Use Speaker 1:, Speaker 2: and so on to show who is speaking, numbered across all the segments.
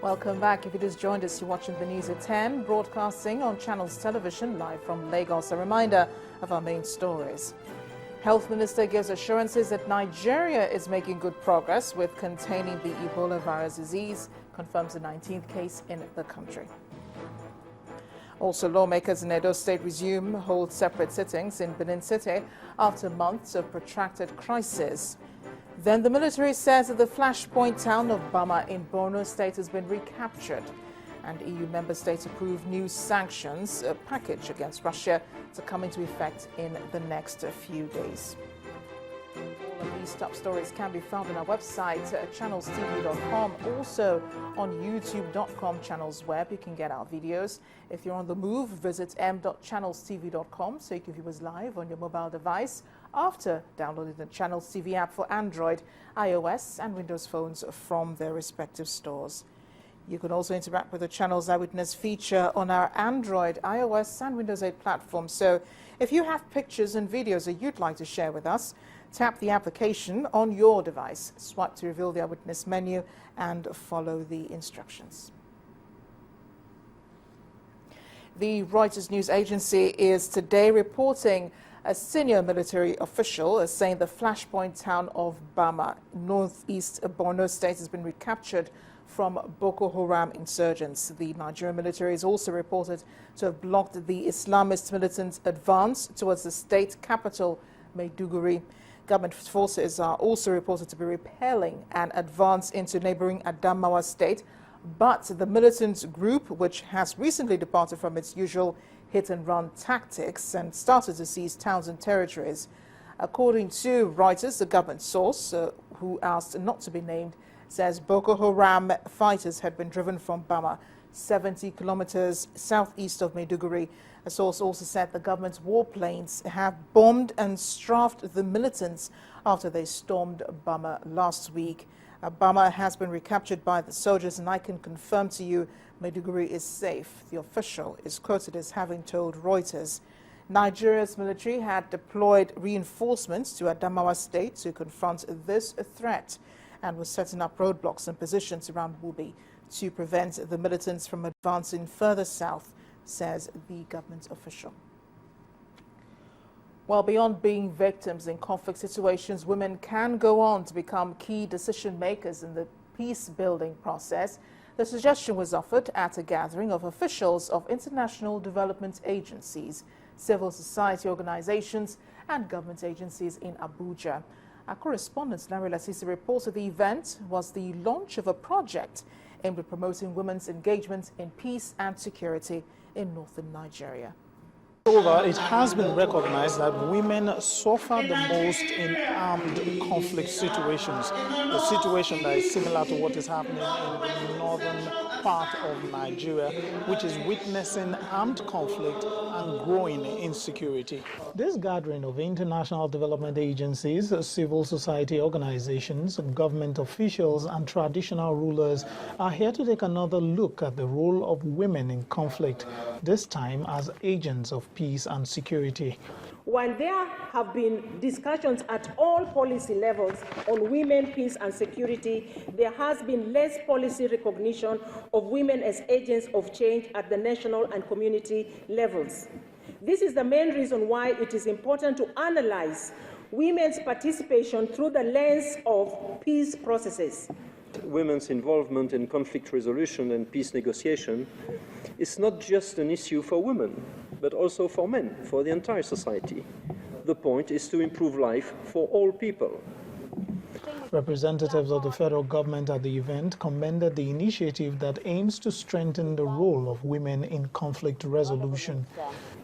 Speaker 1: Welcome back. If you just joined us, you're watching the news at 10, broadcasting on Channels Television live from Lagos. A reminder of our main stories. Health Minister gives assurances that Nigeria is making good progress with containing the Ebola virus disease, confirms the 19th case in the country. Also, lawmakers in Edo State hold separate sittings in Benin City after months of protracted crisis. Then the military says that the flashpoint town of Bama in Borno State has been recaptured, and EU member states approve new sanctions package against Russia to come into effect in the next few days. All of these top stories can be found on our website, channelstv.com, also on youtube.com channels web. You can get our videos. If you're on the move, visit m.channelstv.com so you can view us live on your mobile device after downloading the Channels TV app for Android, iOS and Windows phones from their respective stores. You can also interact with the Channels Eyewitness feature on our Android, iOS and Windows 8 platforms. So if you have pictures and videos that you'd like to share with us, tap the application on your device, swipe to reveal the Eyewitness menu and follow the instructions. The Reuters news agency is today reporting a senior military official is saying the flashpoint town of Bama, northeast Borno State, has been recaptured from Boko Haram insurgents. The Nigerian military is also reported to have blocked the Islamist militants' advance towards the state capital, Maiduguri. Government forces are also reported to be repelling an advance into neighboring Adamawa state, but the militant group, which has recently departed from its usual hit-and-run tactics and started to seize towns and territories. According to Reuters, the government source, who asked not to be named, says Boko Haram fighters had been driven from Bama, 70 kilometers southeast of Maiduguri. A source also said the government's warplanes have bombed and strafed the militants after they stormed Bama last week. Bama has been recaptured by the soldiers, and I can confirm to you Maiduguri is safe. The official is quoted as having told Reuters. Nigeria's military had deployed reinforcements to Adamawa State to confront this threat and was setting up roadblocks and positions around Wubi to prevent the militants from advancing further south, says the government official. Well, beyond being victims in conflict situations, women can go on to become key decision makers in the peace-building process. The suggestion was offered at a gathering of officials of international development agencies, civil society organizations and government agencies in Abuja. Our correspondent, Larry Lasisi, reports that the event was the launch of a project aimed at promoting women's engagement in peace and security in northern Nigeria.
Speaker 2: However, it has been recognized that women suffer the most in armed conflict situations, a situation that is similar to what is happening in the northern part of Nigeria, which is witnessing armed conflict and growing insecurity. This gathering of international development agencies, civil society organizations, government officials and traditional rulers are here to take another look at the role of women in conflict, this time as agents of peace and security.
Speaker 3: While there have been discussions at all policy levels on women, peace and security, there has been less policy recognition of women as agents of change at the national and community levels. This is the main reason why it is important to analyze women's participation through the lens of peace processes.
Speaker 4: Women's involvement in conflict resolution and peace negotiation is not just an issue for women, but also for men, for the entire society. The point is to improve life for all people.
Speaker 2: Representatives of the federal government at the event commended the initiative that aims to strengthen the role of women in conflict resolution.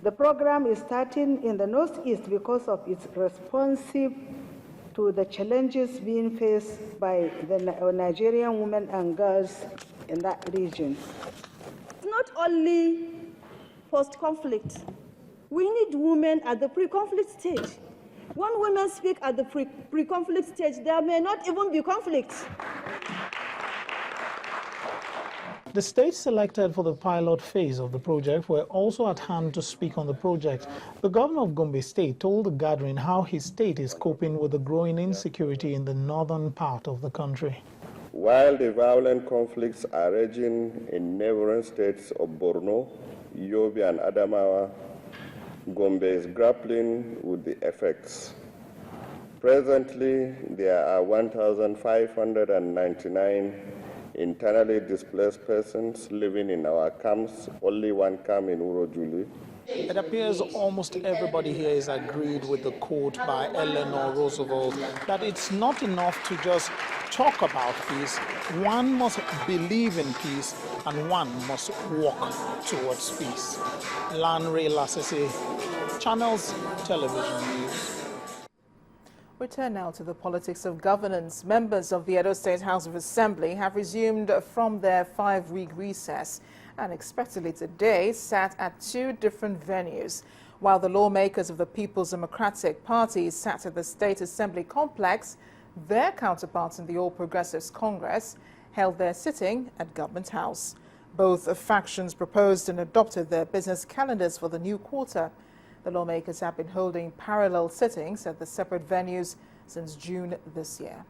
Speaker 5: The program is starting in the Northeast because of its responsive to the challenges being faced by the Nigerian women and girls in that region.
Speaker 6: Not only post-conflict, we need women at the pre-conflict stage. When women speak at the pre-conflict stage, there may not even be conflict.
Speaker 2: The states selected for the pilot phase of the project were also at hand to speak on the project. The governor of Gombe State told the gathering how his state is coping with the growing insecurity in the northern part of the country.
Speaker 7: While the violent conflicts are raging in neighboring states of Borno, Yobe, and Adamawa, Gombe is grappling with the effects. Presently, there are 1,599 internally displaced persons living in our camps, only one camp in Urojuli.
Speaker 2: It appears almost everybody here is agreed with the quote by Eleanor Roosevelt that it's not enough to just talk about peace. One must believe in peace and one must walk towards peace. Lanre Lasese, Channels Television News.
Speaker 1: We turn now to the politics of governance. Members of the Edo State House of Assembly have resumed from their 5-week recess and expectedly today sat at 2 different venues, while the lawmakers of the People's Democratic Party sat at the State Assembly complex. Their counterparts in the All Progressives Congress held their sitting at Government House. Both factions proposed and adopted their business calendars for the new quarter. The lawmakers have been holding parallel sittings at the separate venues since June this year.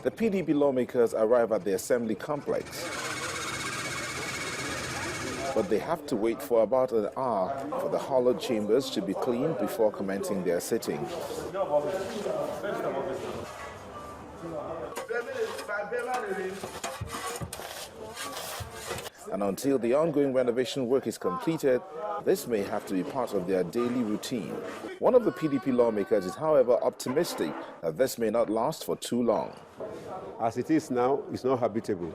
Speaker 8: The PDP lawmakers arrive at the assembly complex, but they have to wait for about an hour for the hollowed chambers to be cleaned before commencing their sitting. And until the ongoing renovation work is completed, this may have to be part of their daily routine. One of the PDP lawmakers is, however, optimistic that this may not last for too long.
Speaker 9: As it is now, it's not habitable.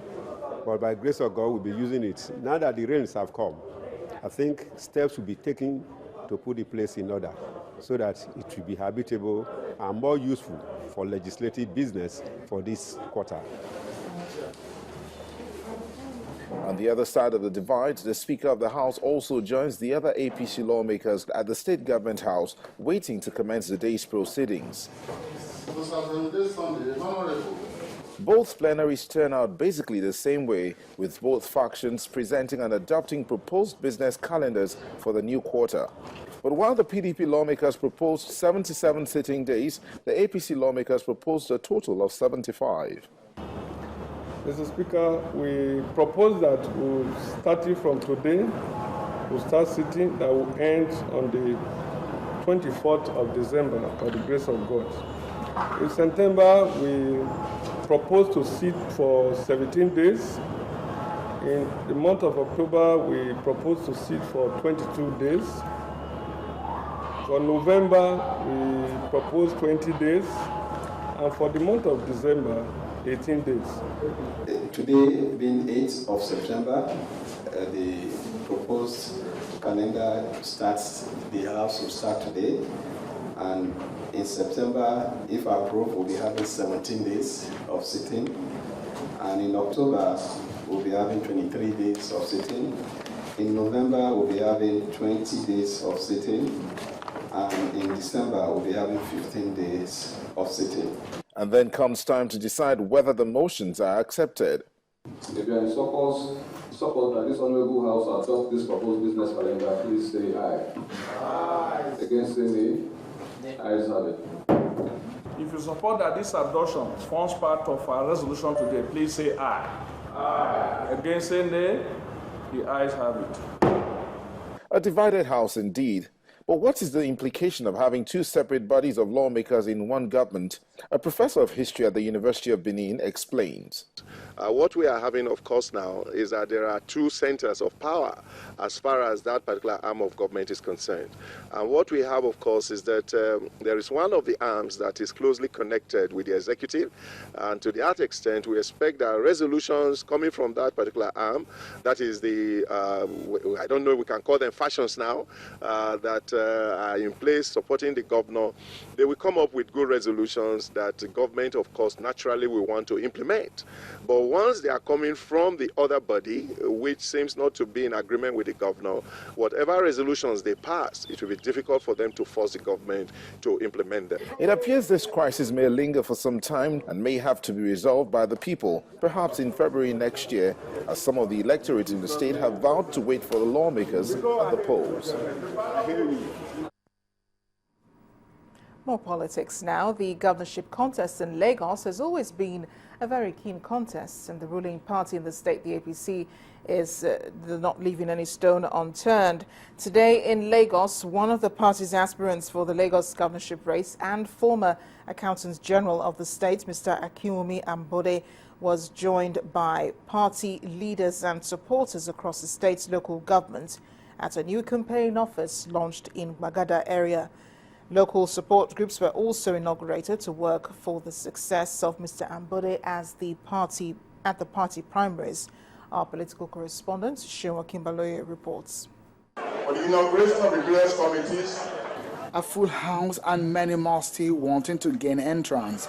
Speaker 9: But by grace of God, we'll be using it. Now that the rains have come, I think steps will be taken to put the place in order so that it will be habitable and more useful for legislative business for this quarter.
Speaker 8: On the other side of the divide, the Speaker of the House also joins the other APC lawmakers at the State Government House, waiting to commence the day's proceedings. Both plenaries turn out basically the same way, with both factions presenting and adopting proposed business calendars for the new quarter. But while the PDP lawmakers proposed 77 sitting days, the APC lawmakers proposed a total of 75.
Speaker 10: Mr. Speaker, we propose that starting from today, we'll start sitting that will end on the 24th of December by the grace of God. In September, we propose to sit for 17 days. In the month of October, we propose to sit for 22 days. For November, we propose 20 days. And for the month of December, 18 days.
Speaker 11: Today being 8th of September, the proposed calendar starts, the House will start today. And in September, if approved, we'll be having 17 days of sitting. And in October, we'll be having 23 days of sitting. In November, we'll be having 20 days of sitting. And in December, we'll be having 15 days of sitting.
Speaker 8: And then comes time to decide whether the motions are accepted.
Speaker 12: If you are in support that this Honorable House adopt this proposed business calendar, please say aye. Aye. Against say nay. Ayes have it.
Speaker 10: If you support that this adoption forms part of our resolution today, please say aye. Aye. Against say nay. The ayes have it.
Speaker 8: A divided House indeed. But what is the implication of having 2 separate bodies of lawmakers in one government? A professor of history at the University of Benin explains.
Speaker 7: What we are having, of course, now is that there are 2 centers of power as far as that particular arm of government is concerned. And what we have, of course, is that there is one of the arms that is closely connected with the executive. And to that extent, we expect that resolutions coming from that particular arm, that is the, I don't know if we can call them factions now, that are in place supporting the governor, they will come up with good resolutions that the government, of course, naturally will want to implement. But once they are coming from the other body, which seems not to be in agreement with the governor, whatever resolutions they pass, it will be difficult for them to force the government to implement them.
Speaker 8: It appears this crisis may linger for some time and may have to be resolved by the people, perhaps in February next year, as some of the electorate in the state have vowed to wait for the lawmakers at the polls.
Speaker 1: More politics now. The governorship contest in Lagos has always been a very keen contest, and the ruling party in the state, the APC, is not leaving any stone unturned. Today in Lagos, one of the party's aspirants for the Lagos governorship race and former Accountant General of the state, Mr. Akinwumi Ambode, was joined by party leaders and supporters across the state's local government at a new campaign office launched in Gbagada area. Local support groups were also inaugurated to work for the success of Mr. Ambode at the party primaries. Our political correspondent, Shewa Kimbaloye, reports.
Speaker 13: On the inauguration of the various committees,
Speaker 14: a full house and many more still wanting to gain entrance.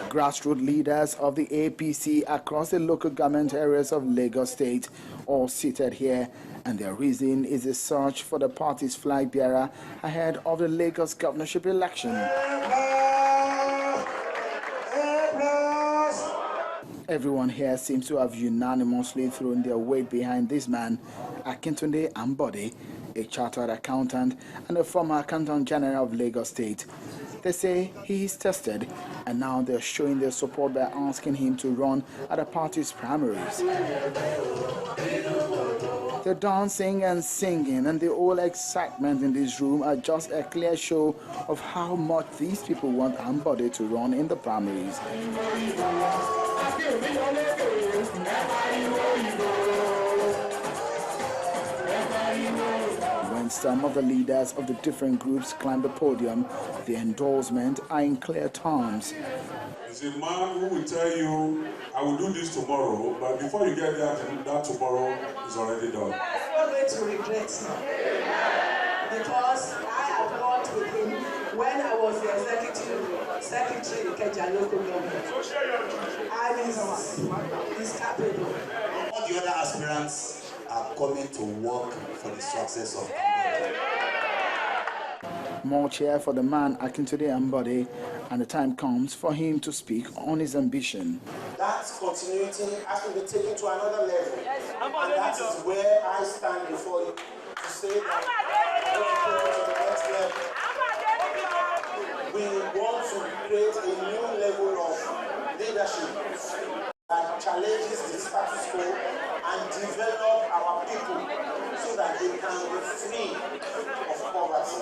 Speaker 14: Grassroots leaders of the APC across the local government areas of Lagos State all seated here, and their reason is a search for the party's flag bearer ahead of the Lagos governorship election. Everyone here seems to have unanimously thrown their weight behind this man, Akintunde Ambode, a chartered accountant and a former Accountant General of Lagos State. They say he is tested, and now they're showing their support by asking him to run at the party's primaries. The dancing and singing and the whole excitement in this room are just a clear show of how much these people want Ambode to run in the primaries. When some of the leaders of the different groups climb the podium, the endorsements are in clear terms.
Speaker 13: It's a man who will tell you, I will do this tomorrow, but before you get there, that tomorrow is already done.
Speaker 15: I'm not going to regret now, because I have worked with him when I was the executive secretary in Ikeja local government. And he's capable.
Speaker 16: All the other aspirants are coming to work for the success of Ambode.
Speaker 14: More cheer for the man Akintunde Ambode, and the time comes for him to speak on his ambition.
Speaker 16: That continuity has to be taken to another level. And that is where I stand before you to say that we want to create a new level of leadership that challenges the status quo and develop our people so that they can be free of poverty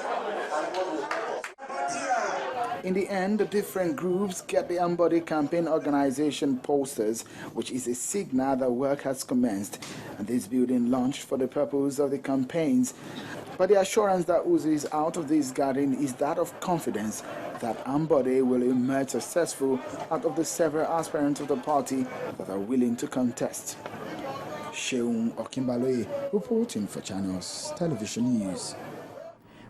Speaker 16: and what we have.
Speaker 14: In the end, the different groups get the Ambode campaign organization posters, which is a signal that work has commenced, and this building launched for the purpose of the campaigns. But the assurance that oozes out of this garden is that of confidence that Ambode will emerge successful out of the several aspirants of the party that are willing to contest. Sheung Okimbaloye reporting for Channels Television News.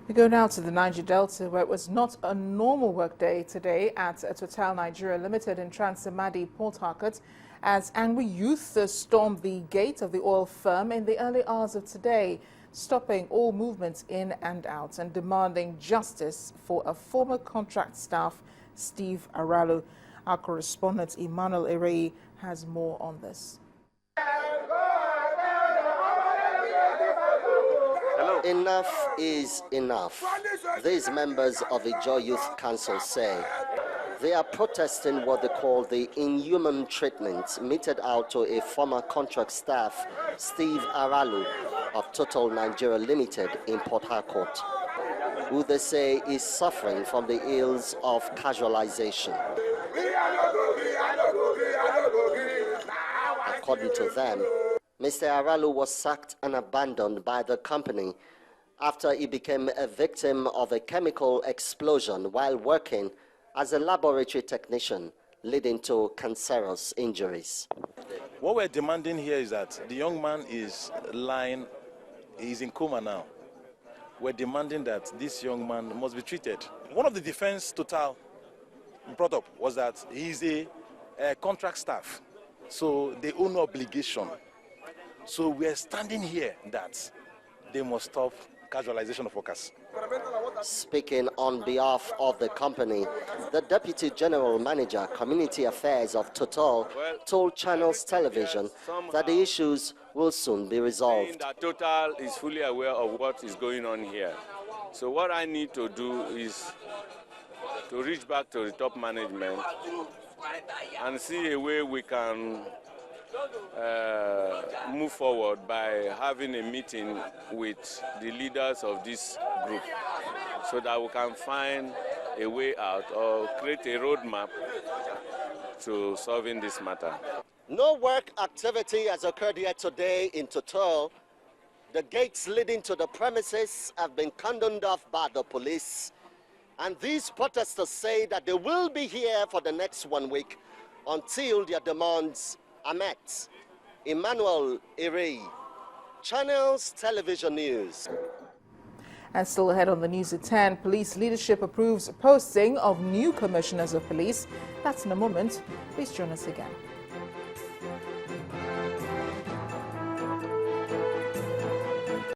Speaker 1: We go now to the Niger Delta, where it was not a normal workday today at Total Nigeria Limited in Transamadi, Port Harcourt, as angry youth stormed the gate of the oil firm in the early hours of today, stopping all movements in and out and demanding justice for a former contract staff, Steve Aralu. Our correspondent Emmanuel Erei has more on this.
Speaker 17: Enough is enough. These members of the Joy Youth Council say they are protesting what they call the inhuman treatment meted out to a former contract staff, Steve Aralu of Total Nigeria Limited in Port Harcourt, who they say is suffering from the ills of casualization. According to them, Mr. Aralu was sacked and abandoned by the company after he became a victim of a chemical explosion while working as a laboratory technician, leading to cancerous injuries.
Speaker 18: What we're demanding here is that the young man is lying, he's in coma now. We're demanding that this young man must be treated. One of the defense Total brought up was that he's a contract staff, so they owe no obligation. So we are standing here that they must stop casualization of workers.
Speaker 17: Speaking on behalf of the company, the Deputy General Manager, Community Affairs of Total, told Channels Television that the issues will soon be resolved.
Speaker 19: That Total is fully aware of what is going on here. So what I need to do is to reach back to the top management and see a way we can move forward by having a meeting with the leaders of this group so that we can find a way out or create a roadmap to solving this matter.
Speaker 17: No work activity has occurred here today in Turmoil. The gates leading to the premises have been cordoned off by the police. And these protesters say that they will be here for the next 1 week until their demands are met. Emmanuel Iri, Channels Television News.
Speaker 1: And still ahead on the news at 10, police leadership approves posting of new commissioners of police. That's in a moment. Please join us again.